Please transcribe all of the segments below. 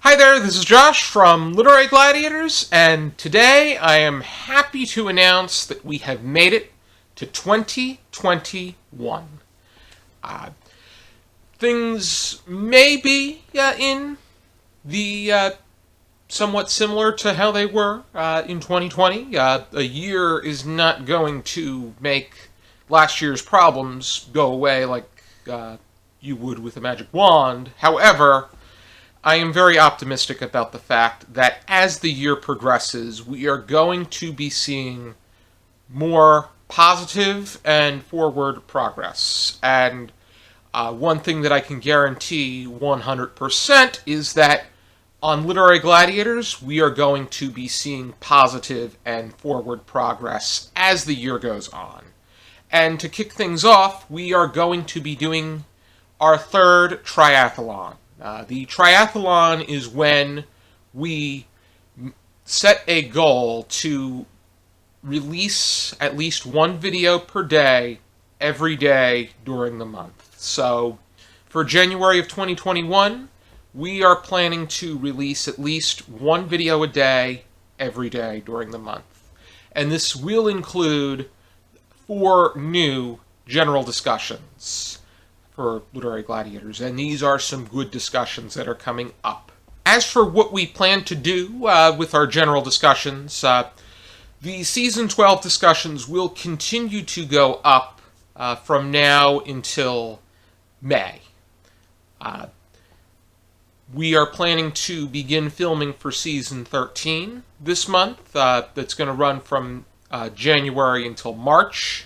Hi there, this is Josh from Literary Gladiators, and today I am happy to announce that we have made it to 2021. Uh, Things may be in the somewhat similar to how they were in 2020. A year is not going to make last year's problems go away like you would with a magic wand. However, I am very optimistic about the fact that as the year progresses, we are going to be seeing more positive and forward progress. And one thing that I can guarantee 100% is that on Literary Gladiators, we are going to be seeing positive and forward progress as the year goes on. And to kick things off, we are going to be doing our third triathlon. The triathlon is when we set a goal to release at least one video per day, every day during the month. So, for January of 2021, we are planning to release at least one video a day, every day during the month. And this will include 4 new general discussions for Literary Gladiators, and these are some good discussions that are coming up. As for what we plan to do with our general discussions, the Season 12 discussions will continue to go up from now until May. We are planning to begin filming for Season 13 this month. That's going to run from January until March.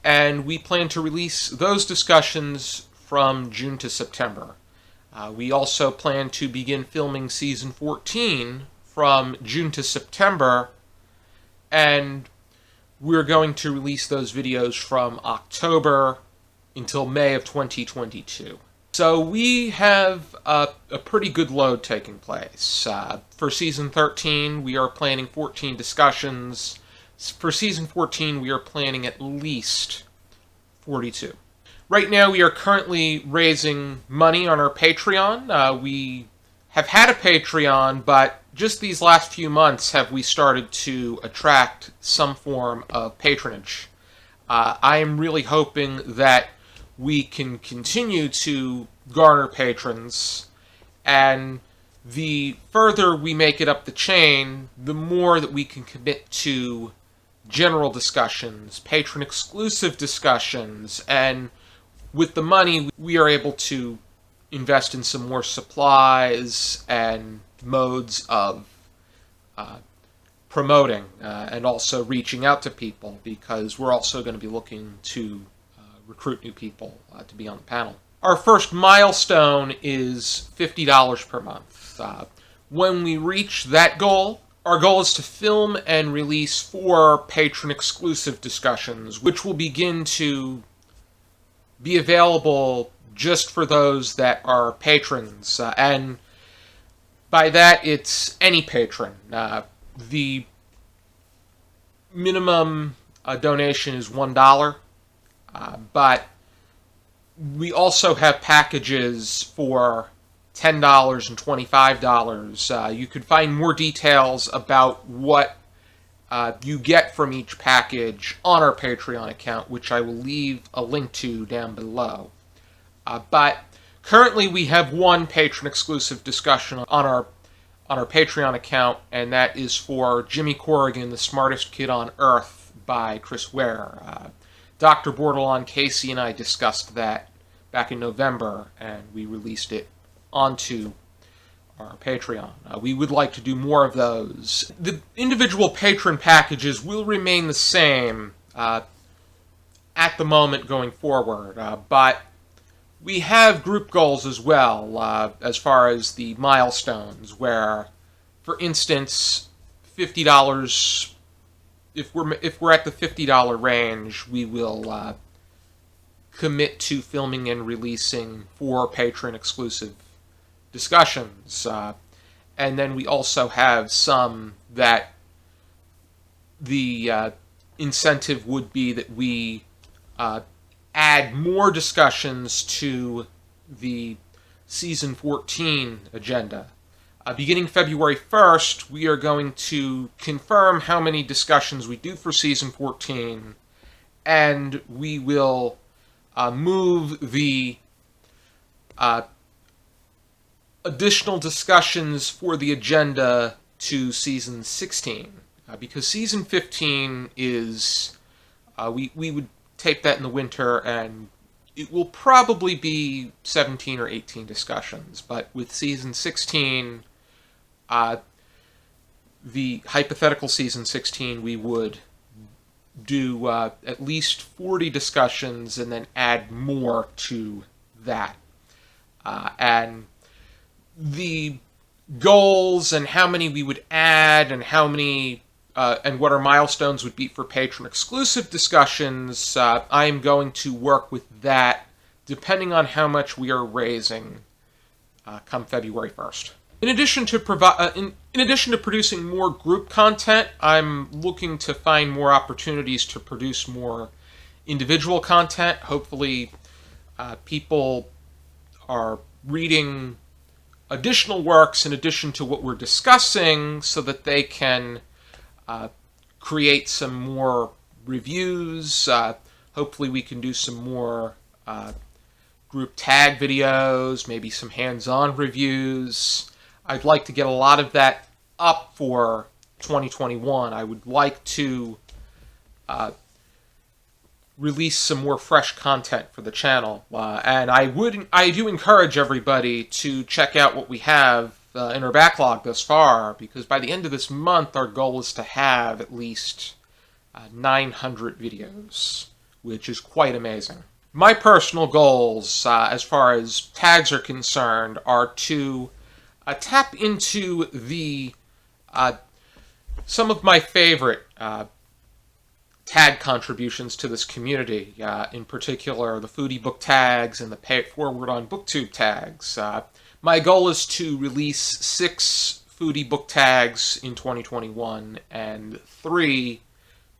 And we plan to release those discussions from June to September. We also plan to begin filming Season 14 from June to September, and we're going to release those videos from October until May of 2022. So we have a pretty good load taking place. For Season 13, we are planning 14 discussions. For Season 14, we are planning at least 42. Right now, we are currently raising money on our Patreon. We have had a Patreon, but just these last few months have we started to attract some form of patronage. I am really hoping that we can continue to garner patrons, and the further we make it up the chain, the more that we can commit to general discussions, patron-exclusive discussions, and with the money, we are able to invest in some more supplies and modes of promoting and also reaching out to people, because we're also going to be looking to recruit new people to be on the panel. Our first milestone is $50 per month. When we reach that goal, our goal is to film and release 4 patron-exclusive discussions, which will begin to be available just for those that are patrons. And by that, it's any patron. The minimum donation is $1, but we also have packages for $10 and $25. You could find more details about what you get from each package on our Patreon account, which I will leave a link to down below. But currently we have one patron-exclusive discussion on our Patreon account, and that is for Jimmy Corrigan, the Smartest Kid on Earth by Chris Ware. Dr. Bordelon Casey and I discussed that back in November, and we released it onto our Patreon. We would like to do more of those. The individual patron packages will remain the same at the moment going forward, but we have group goals as well, as far as the milestones, where, for instance, $50, if we're at the $50 range, we will commit to filming and releasing 4 patron-exclusive discussions. And then we also have some that the incentive would be that we add more discussions to the Season 14 agenda. Beginning February 1st, we are going to confirm how many discussions we do for Season 14, and we will move the additional discussions for the agenda to Season 16. Because Season 15 is... we would tape that in the winter, and it will probably be 17 or 18 discussions. But with Season 16... the hypothetical Season 16, we would do at least 40 discussions and then add more to that. And the goals and how many we would add and how many and what our milestones would be for patron-exclusive discussions, I am going to work with that depending on how much we are raising come February 1st. In addition to producing more group content, I'm looking to find more opportunities to produce more individual content. Hopefully, people are reading additional works in addition to what we're discussing so that they can create some more reviews. Hopefully, we can do some more group tag videos, maybe some hands-on reviews. I'd like to get a lot of that up for 2021. I would like to release some more fresh content for the channel. And I do encourage everybody to check out what we have in our backlog thus far, because by the end of this month, our goal is to have at least 900 videos, which is quite amazing. My personal goals, as far as tags are concerned, are to tap into the some of my favorite tag contributions to this community, in particular the Foodie Book tags and the Pay It Forward on BookTube tags. My goal is to release 6 Foodie Book tags in 2021 and 3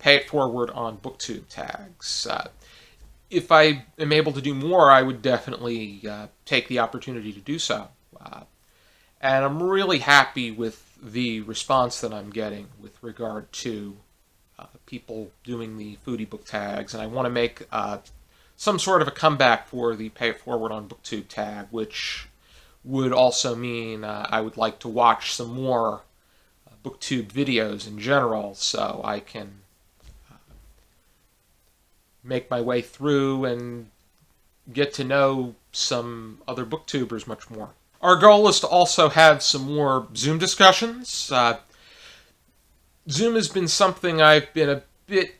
Pay It Forward on BookTube tags. If I am able to do more, I would definitely take the opportunity to do so. And I'm really happy with the response that I'm getting with regard to people doing the Foodie Book tags. And I want to make some sort of a comeback for the Pay It Forward on BookTube tag, which would also mean I would like to watch some more BookTube videos in general so I can make my way through and get to know some other booktubers much more. Our goal is to also have some more Zoom discussions. Zoom has been something I've been a bit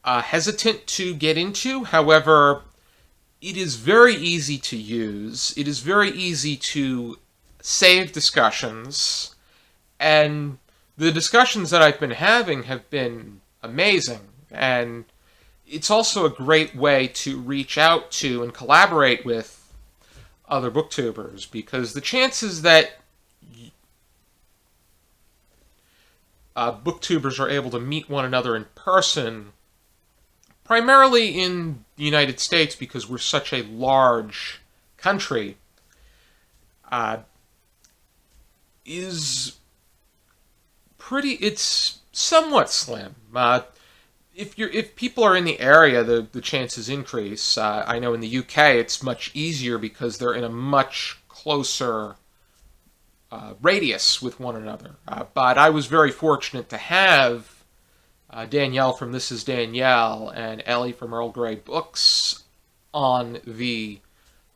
hesitant to get into. However, it is very easy to use. It is very easy to save discussions. And the discussions that I've been having have been amazing. And it's also a great way to reach out to and collaborate with other booktubers, because the chances that booktubers are able to meet one another in person, primarily in the United States because we're such a large country, it's somewhat slim. If people are in the area, the chances increase. I know in the UK it's much easier because they're in a much closer radius with one another. But I was very fortunate to have Danielle from This Is Danielle and Ellie from Earl Grey Books on the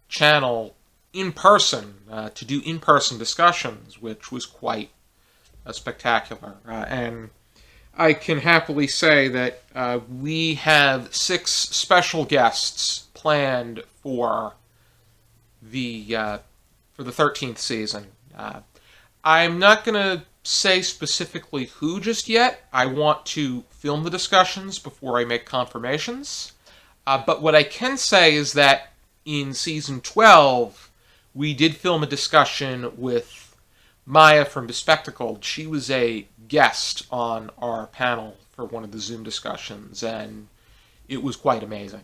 channel in person to do in-person discussions, which was quite spectacular. And I can happily say that we have 6 special guests planned for the 13th season. I'm not going to say specifically who just yet. I want to film the discussions before I make confirmations. But what I can say is that in Season 12, we did film a discussion with Maya from Bespectacled. She was a guest on our panel for one of the Zoom discussions, and it was quite amazing.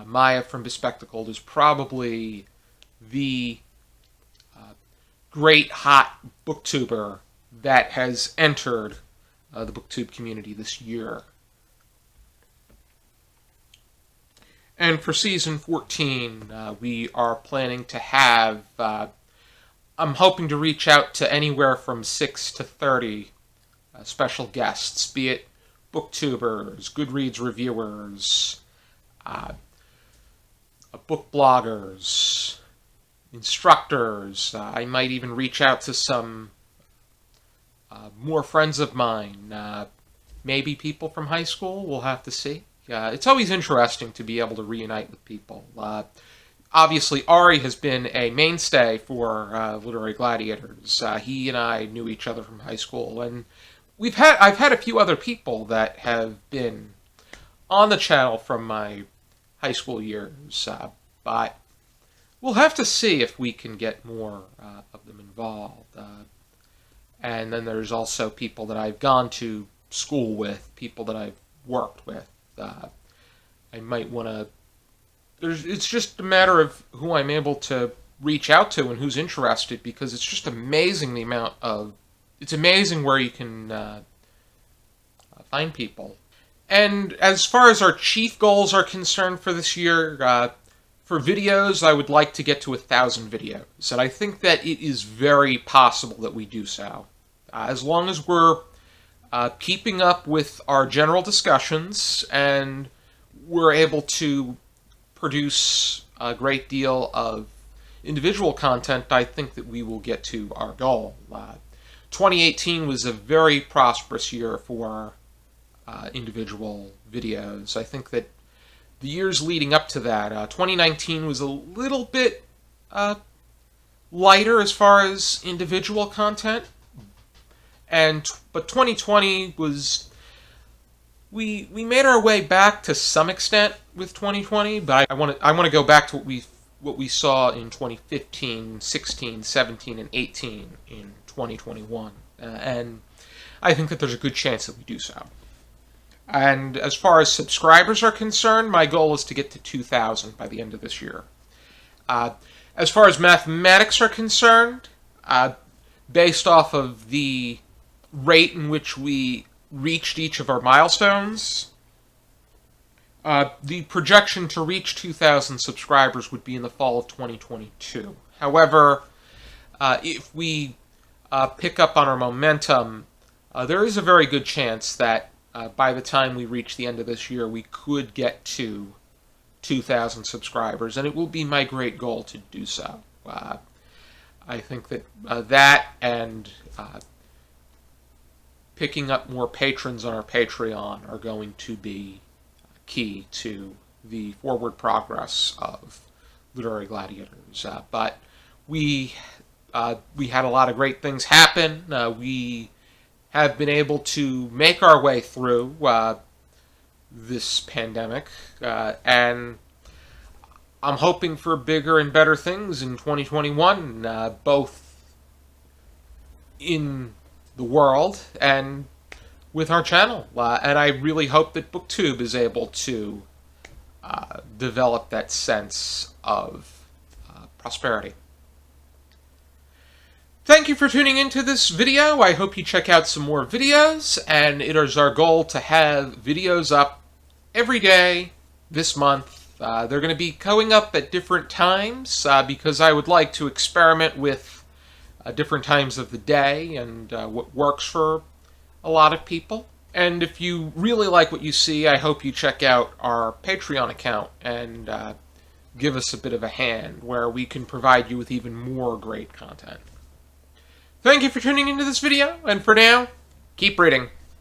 Maya from Bespectacled is probably the great hot booktuber that has entered the booktube community this year. And for season 14, we are planning to have, I'm hoping to reach out to anywhere from 6 to 30 special guests, be it booktubers, Goodreads reviewers, book bloggers, instructors. I might even reach out to some more friends of mine, maybe people from high school. We'll have to see. It's always interesting to be able to reunite with people. Obviously, Ari has been a mainstay for Literary Gladiators. He and I knew each other from high school, and I've had a few other people that have been on the channel from my high school years, but we'll have to see if we can get more of them involved. And then there's also people that I've gone to school with, people that I've worked with. I might want to... It's just a matter of who I'm able to reach out to and who's interested, because it's just amazing the amount of... It's amazing where you can find people. And as far as our chief goals are concerned for this year, for videos, I would like to get to 1,000 videos. And I think that it is very possible that we do so. As long as we're keeping up with our general discussions and we're able to produce a great deal of individual content, I think that we will get to our goal. 2018 was a very prosperous year for individual videos. I think that the years leading up to that, 2019 was a little bit lighter as far as individual content, but 2020 was... We made our way back to some extent with 2020, but I want to go back to what we saw in 2015, 16, 17, and 18 in 2021, and I think that there's a good chance that we do so. And as far as subscribers are concerned, my goal is to get to 2,000 by the end of this year. As far as mathematics are concerned, based off of the rate in which we reached each of our milestones, the projection to reach 2,000 subscribers would be in the fall of 2022. However, if we pick up on our momentum, there is a very good chance that by the time we reach the end of this year, we could get to 2,000 subscribers, and it will be my great goal to do so. I think that that and picking up more patrons on our Patreon are going to be key to the forward progress of Literary Gladiators. But we had a lot of great things happen. We have been able to make our way through this pandemic, and I'm hoping for bigger and better things in 2021, both in the world and with our channel. And I really hope that BookTube is able to develop that sense of prosperity. Thank you for tuning into this video. I hope you check out some more videos, and it is our goal to have videos up every day this month. They're going to be going up at different times because I would like to experiment with different times of the day and what works for a lot of people. And if you really like what you see, I hope you check out our Patreon account and give us a bit of a hand where we can provide you with even more great content. Thank you for tuning into this video, and for now, keep reading.